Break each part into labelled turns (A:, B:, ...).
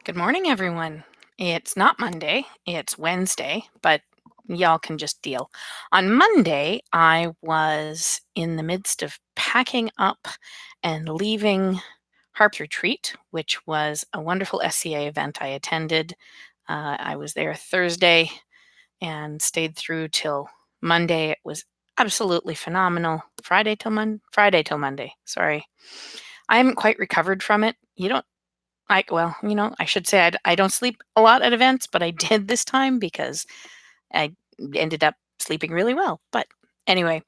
A: Good morning, everyone. It's not Monday, it's Wednesday, but y'all can just deal. On Monday, I was in the midst of packing up and leaving Harp's Retreat, which was a wonderful SCA event I attended. I was there Thursday and stayed through till Monday. It was absolutely phenomenal. Friday till Monday. Sorry. I haven't quite recovered from it. You don't I should say I don't sleep a lot at events, but I did this time because I ended up sleeping really well. But anyway,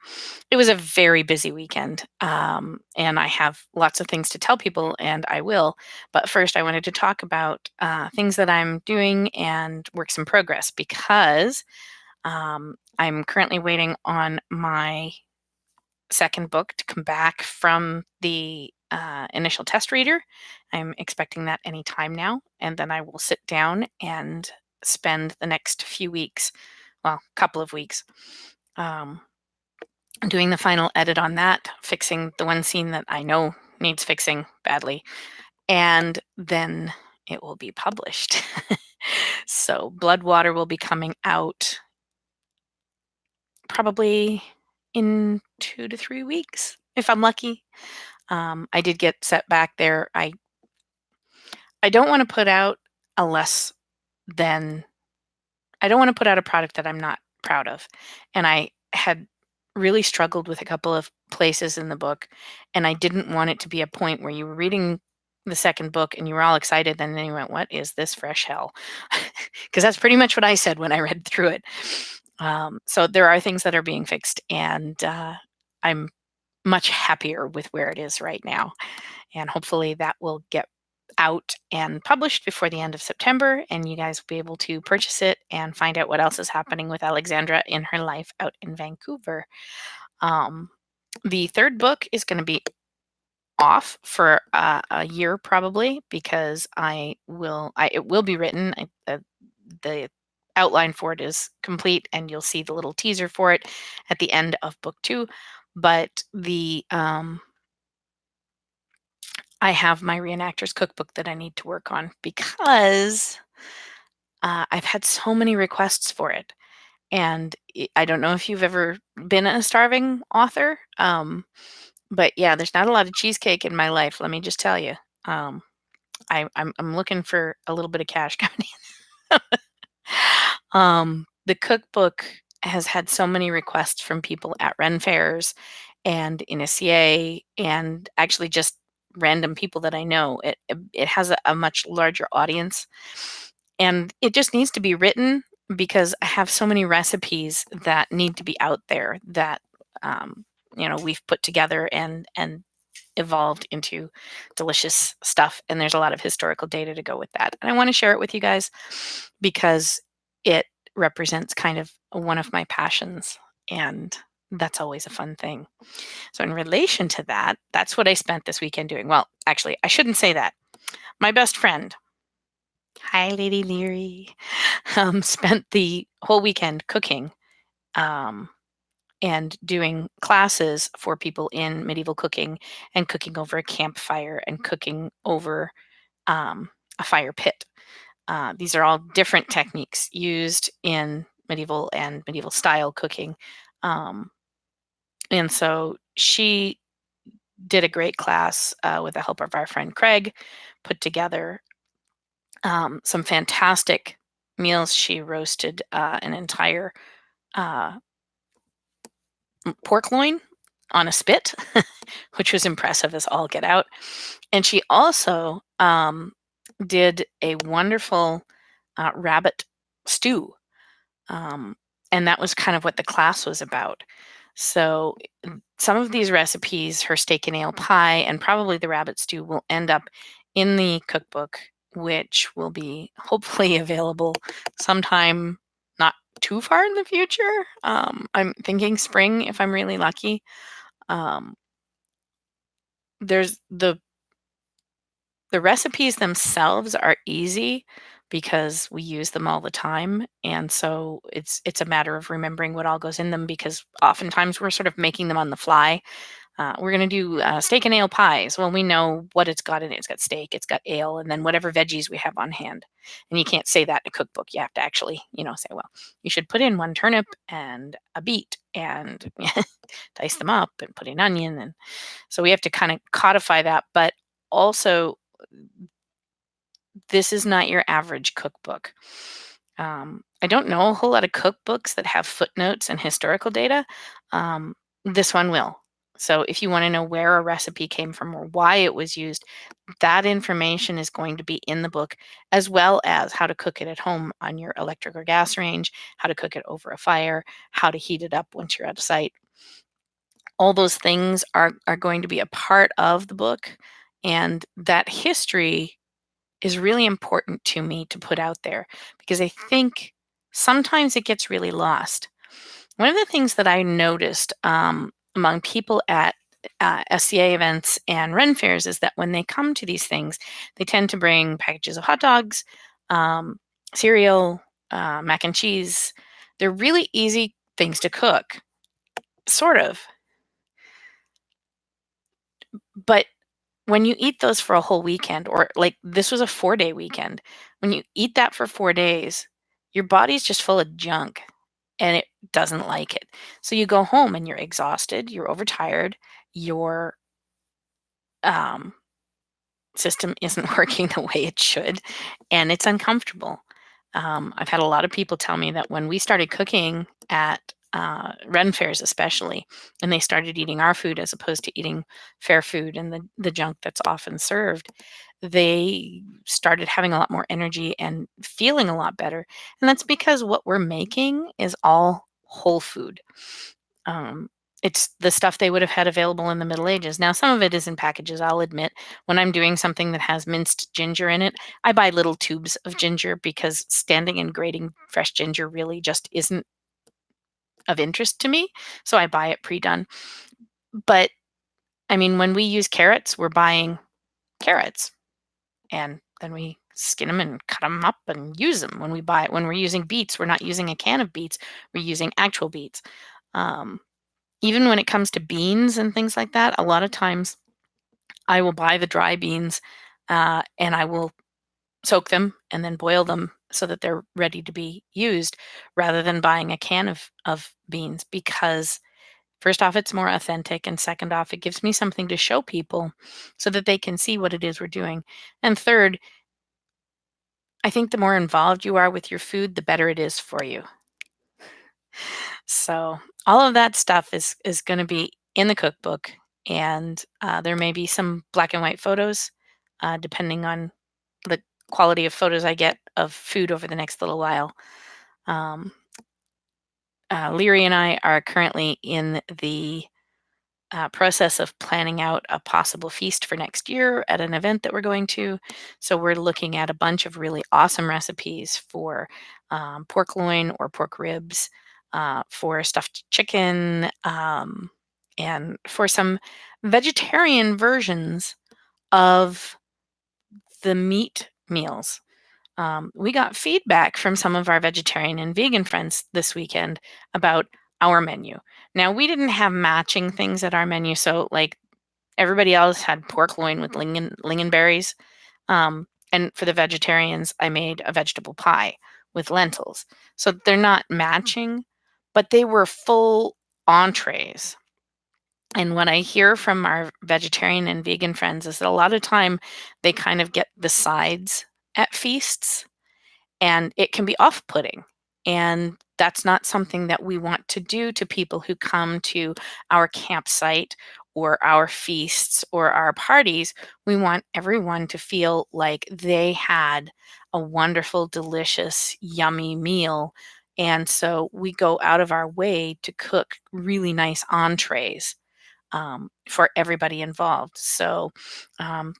A: it was a very busy weekend, and I have lots of things to tell people, and I will. But first, I wanted to talk about things that I'm doing and works in progress because I'm currently waiting on my second book to come back from the initial test reader. I'm expecting that any time now, and then I will sit down and spend the next few weeks, well, couple of weeks, um, doing the final edit on that, fixing the one scene that I know needs fixing badly, and then it will be published. So, Bloodwater will be coming out probably in 2 to 3 weeks if I'm lucky. I did get set back there. I don't want to put out a less than I don't want to put out a product that I'm not proud of. And I had really struggled with a couple of places in the book, and I didn't want it to be a point where you were reading the second book and you were all excited, and then you went, "What is this fresh hell?" Because that's pretty much what I said when I read through it. So there are things that are being fixed, and I'm much happier with where it is right now. And hopefully that will get out and published before the end of September, and you guys will be able to purchase it and find out what else is happening with Alexandra in her life out in Vancouver. Um, the third book is going to be off for a year probably because it will be written. The outline for it is complete, and you'll see the little teaser for it at the end of book two. But the I have my reenactors cookbook that I need to work on because I've had so many requests for it. And I don't know if you've ever been a starving author, but yeah, there's not a lot of cheesecake in my life. Let me just tell you. Um, I'm looking for a little bit of cash coming in. The cookbook has had so many requests from people at Ren fairs and in SCA and actually just random people that I know. It has a much larger audience, and it just needs to be written because I have so many recipes that need to be out there that we've put together and evolved into delicious stuff, and there's a lot of historical data to go with that. And I want to share it with you guys because it represents kind of one of my passions, and that's always a fun thing. So in relation to that, that's what I spent this weekend doing. Well, actually, I shouldn't say that. My best friend, hi Lady Leary, spent the whole weekend cooking um, and doing classes for people in medieval cooking and cooking over a campfire and cooking over a fire pit. These are all different techniques used in medieval and medieval style cooking. Um, and so she did a great class with the help of our friend Craig, put together some fantastic meals. She roasted an entire uh, pork loin on a spit, which was impressive as all get out. And she also did a wonderful rabbit stew. Um, and that was kind of what the class was about. So some of these recipes, her steak and ale pie, and probably the rabbit stew, will end up in the cookbook, which will be hopefully available sometime not too far in the future. I'm thinking spring if I'm really lucky. Um, there's the recipes themselves are easy because we use them all the time, and so it's a matter of remembering what all goes in them because oftentimes we're sort of making them on the fly. We're going to do steak and ale pies. Well, we know what it's got in it. It's got steak, it's got ale, and then whatever veggies we have on hand. And you can't say that in a cookbook. You have to actually, say, well, you should put in one turnip and a beet and dice them up and put in onion. And so we have to kind of codify that. But also, this is not your average cookbook. I don't know a whole lot of cookbooks that have footnotes and historical data. This one will. So if you want to know where a recipe came from or why it was used, that information is going to be in the book, as well as how to cook it at home on your electric or gas range, how to cook it over a fire, how to heat it up once you're at a site. All those things are going to be a part of the book, and that history is really important to me to put out there because I think sometimes it gets really lost. One of the things that I noticed among people at SCA events and Ren fairs is that when they come to these things, they tend to bring packages of hot dogs, um, cereal, mac and cheese. They're really easy things to cook, sort of. But when you eat those for a whole weekend, or like this was a 4-day weekend, when you eat that for 4 days, your body's just full of junk and it doesn't like it. So you go home and you're exhausted, you're overtired, your um, system isn't working the way it should, and it's uncomfortable. I've had a lot of people tell me that when we started cooking at Ren fairs, especially, and they started eating our food as opposed to eating fair food and the junk that's often served, they started having a lot more energy and feeling a lot better. And that's because what we're making is all whole food. Um, it's the stuff they would have had available in the Middle Ages. Now, some of it is in packages, I'll admit. When I'm doing something that has minced ginger in it, I buy little tubes of ginger because standing and grating fresh ginger really just isn't of interest to me. So I buy it pre-done. But I mean, when we use carrots, we're buying carrots and then we skin them and cut them up and use them. When we're using beets, we're not using a can of beets, we're using actual beets. Um, Even when it comes to beans and things like that, a lot of times I will buy the dry beans, and I will soak them and then boil them so that they're ready to be used rather than buying a can of beans because first off, it's more authentic, and second off, it gives me something to show people so that they can see what it is we're doing. And third, I think the more involved you are with your food, the better it is for you. So all of that stuff is going to be in the cookbook, and there may be some black and white photos, depending on the quality of photos I get of food over the next little while. Um, Leary and I are currently in the process of planning out a possible feast for next year at an event that we're going to. So we're looking at a bunch of really awesome recipes for pork loin or pork ribs, for stuffed chicken, and for some vegetarian versions of the meat meals. We got feedback from some of our vegetarian and vegan friends this weekend about our menu. Now, we didn't have matching things at our menu, so like everybody else had pork loin with lingonberries. And for the vegetarians, I made a vegetable pie with lentils. So they're not matching, but they were full entrees. And what I hear from our vegetarian and vegan friends is that a lot of time they kind of get the sides at feasts and it can be off-putting, and that's not something that we want to do to people who come to our campsite or our feasts or our parties. We want everyone to feel like they had a wonderful, delicious, yummy meal, and so we go out of our way to cook really nice entrees, for everybody involved. So, um,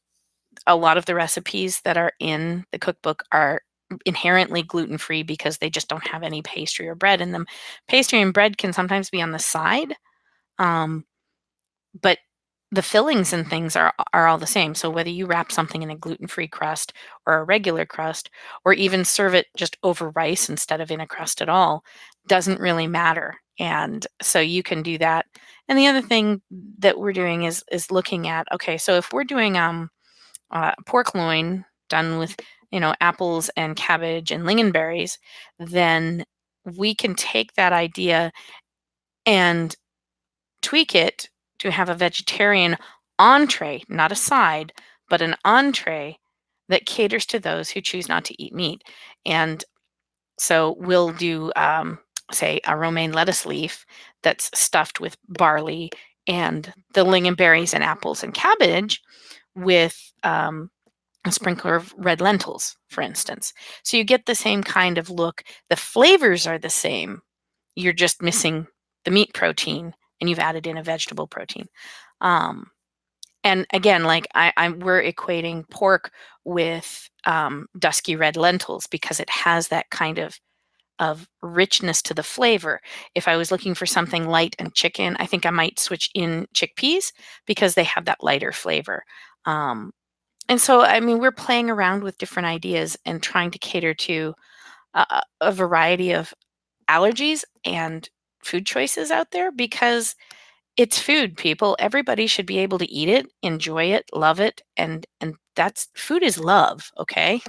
A: a lot of the recipes that are in the cookbook are inherently gluten-free because they just don't have any pastry or bread in them. Pastry and bread can sometimes be on the side, um, but the fillings and things are all the same. So whether you wrap something in a gluten-free crust or a regular crust, or even serve it just over rice instead of in a crust at all, doesn't really matter. And so you can do that. And the other thing that we're doing is looking at, okay, so if we're doing pork loin done with, apples and cabbage and lingonberries, then we can take that idea and tweak it to have a vegetarian entree, not a side, but an entree that caters to those who choose not to eat meat. And so we'll do, say, a romaine lettuce leaf that's stuffed with barley and the lingonberries and apples and cabbage with a sprinkler of red lentils, for instance. So you get the same kind of look. The flavors are the same. You're just missing the meat protein and you've added in a vegetable protein. Um, and again, like we're equating pork with dusky red lentils because it has that kind of richness to the flavor. If I was looking for something light and chicken, I think I might switch in chickpeas because they have that lighter flavor. Um, and so, I mean, we're playing around with different ideas and trying to cater to a variety of allergies and food choices out there because it's food, people. Everybody should be able to eat it, enjoy it, love it, and that's food is love, okay?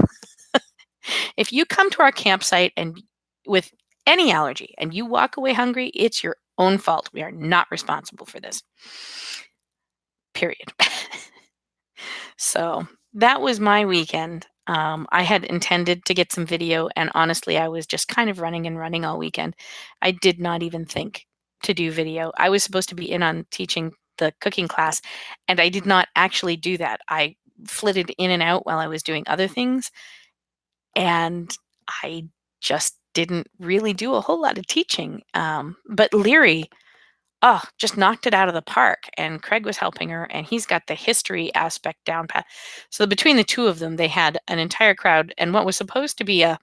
A: If you come to our campsite and with any allergy and you walk away hungry, it's your own fault. We are not responsible for this. Period. So that was my weekend. I had intended to get some video, and honestly, I was just kind of running and running all weekend. I did not even think to do video. I was supposed to be in on teaching the cooking class, and I did not actually do that. I flitted in and out while I was doing other things, and I just didn't really do a whole lot of teaching. But Leary, oh, just knocked it out of the park, and Craig was helping her, and he's got the history aspect down pat. So between the two of them, they had an entire crowd, and what was supposed to be an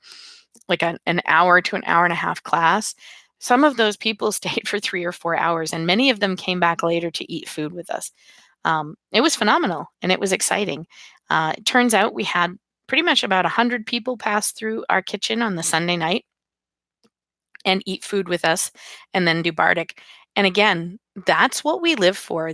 A: hour to an hour and a half class, some of those people stayed for 3 or 4 hours, and many of them came back later to eat food with us. It was phenomenal, and it was exciting. It turns out we had pretty much about 100 people pass through our kitchen on the Sunday night and eat food with us and then do Bardic. And again, that's what we live for,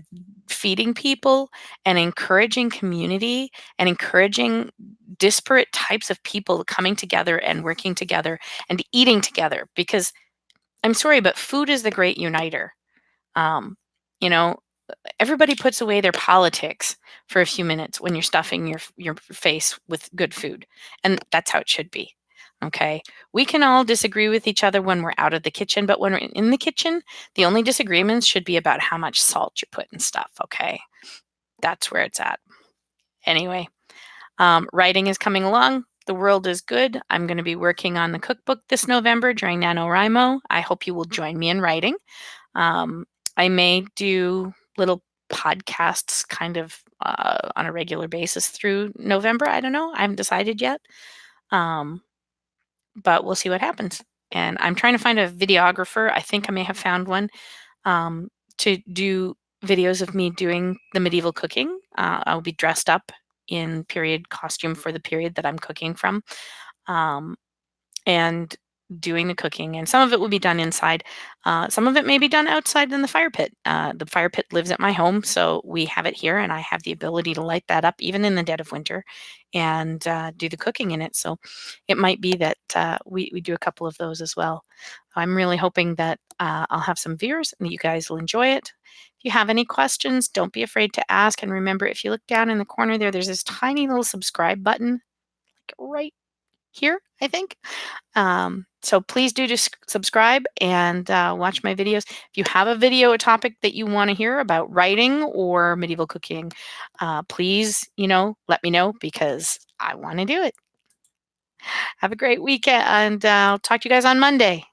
A: feeding people and encouraging community and encouraging disparate types of people coming together and working together and eating together. Because I'm sorry, but food is the great uniter. Um, you know, everybody puts away their politics for a few minutes when you're stuffing your face with good food, and that's how it should be. Okay, we can all disagree with each other when we're out of the kitchen, but when we're in the kitchen, the only disagreements should be about how much salt you put in stuff. Okay, that's where it's at. Anyway, writing is coming along. The world is good. I'm going to be working on the cookbook this November during NaNoWriMo. I hope you will join me in writing. um, I may do little podcasts kind of on a regular basis through November. I don't know. I haven't decided yet. Um, but we'll see what happens. And I'm trying to find a videographer. I think I may have found one um, to do videos of me doing the medieval cooking. I'll be dressed up in period costume for the period that I'm cooking from. Um, and doing the cooking. And some of it will be done inside. Some of it may be done outside in the fire pit. The fire pit lives at my home, so we have it here, and I have the ability to light that up even in the dead of winter and do the cooking in it. So it might be that we do a couple of those as well. I'm really hoping that I'll have some viewers and you guys will enjoy it. If you have any questions, don't be afraid to ask. And remember, if you look down in the corner there's this tiny little subscribe button, like right here, I think. So please do just subscribe and watch my videos. If you have a video, a topic that you want to hear about writing or medieval cooking, please, let me know because I want to do it. Have a great weekend, and I'll talk to you guys on Monday.